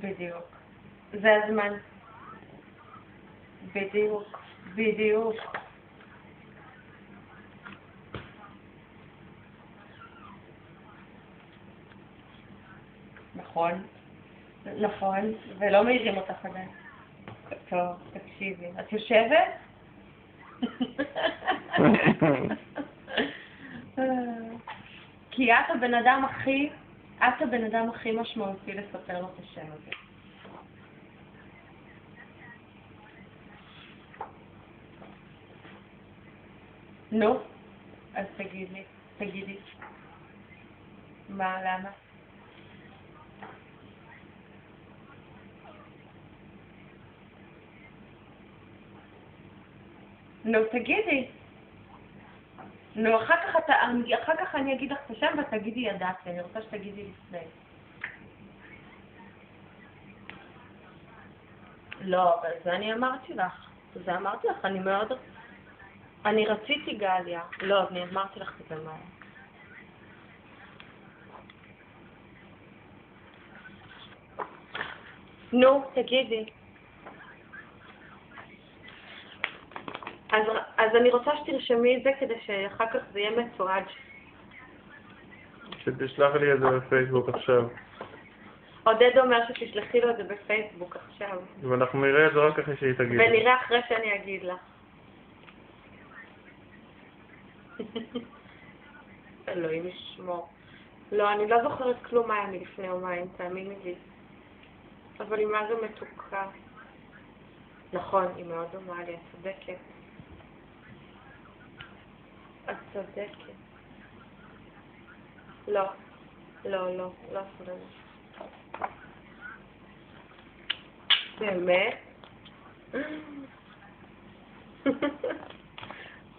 בדיוק. זה הזמן. בדיוק. בדיוק. נכון. נכון. ולא מעירים אותך עדיין. טוב, תקשיבי. את יושבת? כי את הבן אדם הכי משמעותי לספר לו את השם הזה. נו, אז תגידי. מה, למה? נו, תגידי. נו, אחר כך אני אגיד לך את השם ותגידי ידעתי, אני רוצה שתגידי לפני. לא, אבל זה אני אמרתי לך. אני רציתי גליה. לא, אני אמרתי לך את זה מה. נו, תגידי. אז אני רוצה שתרשמי את זה כדי שאחר כך זה יהיה מתועד. שתשלח לי את זה בפייסבוק עכשיו. עודד אומר שתשלחי לו את זה בפייסבוק עכשיו. ואנחנו נראה את זה רק אחרי שהיא תגיד. ונראה אחרי שאני אגיד לך. אלוהים ישמור. לא, אני לא זוכרת כלום מה היה מלפני יומיים, תאמיני לי. אבל היא מה זה מתוקה. נכון, היא מאוד דומה לי, את צודקת. את צודקת. לא אפילו. באמת?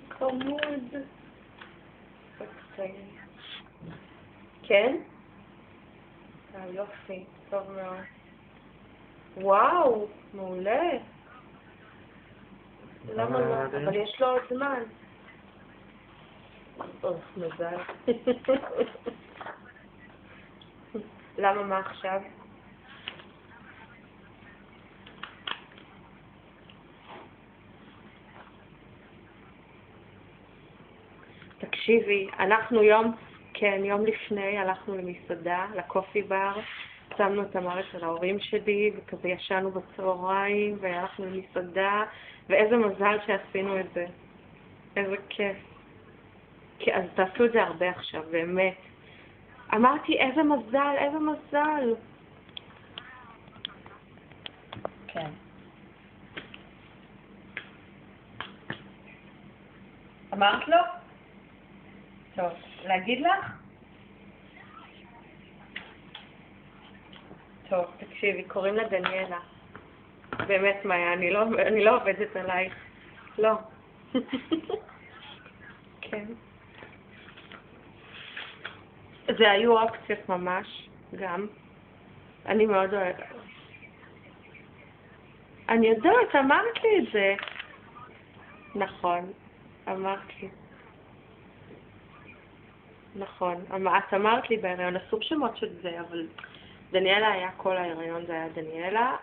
חמוד. כן? יופי, טוב מאוד. וואו, מעולה. למה לא? אבל יש לו עוד זמן. מזל. למה, מה עכשיו? תקשיבי, אנחנו יום לפני הלכנו למסעדה, לקופי בר, שמנו את המערכת של ההורים שלי, וכזה ישנו בצהריים, והלכנו למסעדה, ואיזה מזל שעשינו את זה. איזה כיף. אז תעשו את זה הרבה עכשיו, באמת. אמרתי, איזה מזל. כן. אמרת לו? טוב, להגיד לך? טוב, תקשיבי, קוראים לה דניאלה. באמת, מאיה, אני לא עובדת עלייך. לא. כן. זה היו אופציות ממש, גם. אני מאוד אוהבת. אני יודעת, אמרת לי את זה. נכון, אמרת לי. נכון, את אמרת לי בהיריון, הסוג שמות של זה, אבל דניאלה היה כל ההיריון, זה היה דניאלה.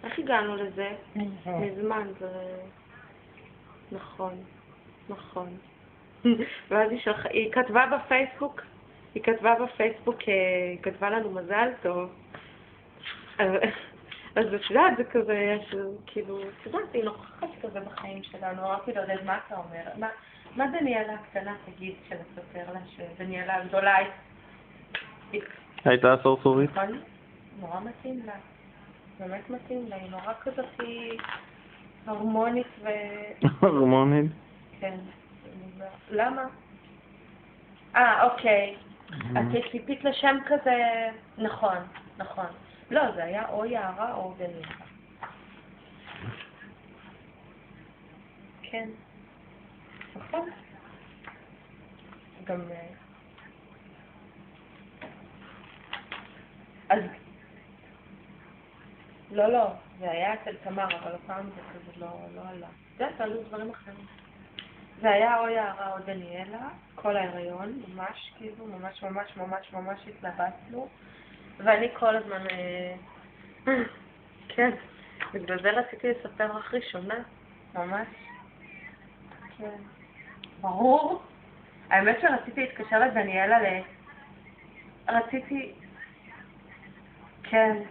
איך הגענו לזה? מזמן, זה... נכון. ואז היא כתבה בפייסבוק, היא כתבה לנו מזל טוב. אז את יודעת, זה כזה, כאילו, את יודעת, היא נוכחת כזה בחיים שלנו. אמרתי לו, עודד, מה אתה אומר? מה דניאלה הקטנה תגיד שנספר לה שדניאלה הגדולה הייתה סורסורית? נכון? נורא מתאים לה. באמת מתאים לה. היא נורא כזאת, היא הרמונית ו... הרמונית? כן. למה? אוקיי. את ציפית לשם כזה... נכון. לא, זה היה או יערה או דניאלה. כן. נכון. גם... אז... לא, זה היה אצל תמר, אבל הפעם זה כזה לא עלה. זה עלו דברים אחרים. זה היה או יערה או דניאלה, כל ההיריון, ממש, כאילו, ממש ממש ממש ממש התלבטנו, ואני כל הזמן, כן, בגלל זה רציתי לספר לך ראשונה, ממש, כן, ברור. האמת שרציתי להתקשר לדניאלה רציתי, כן.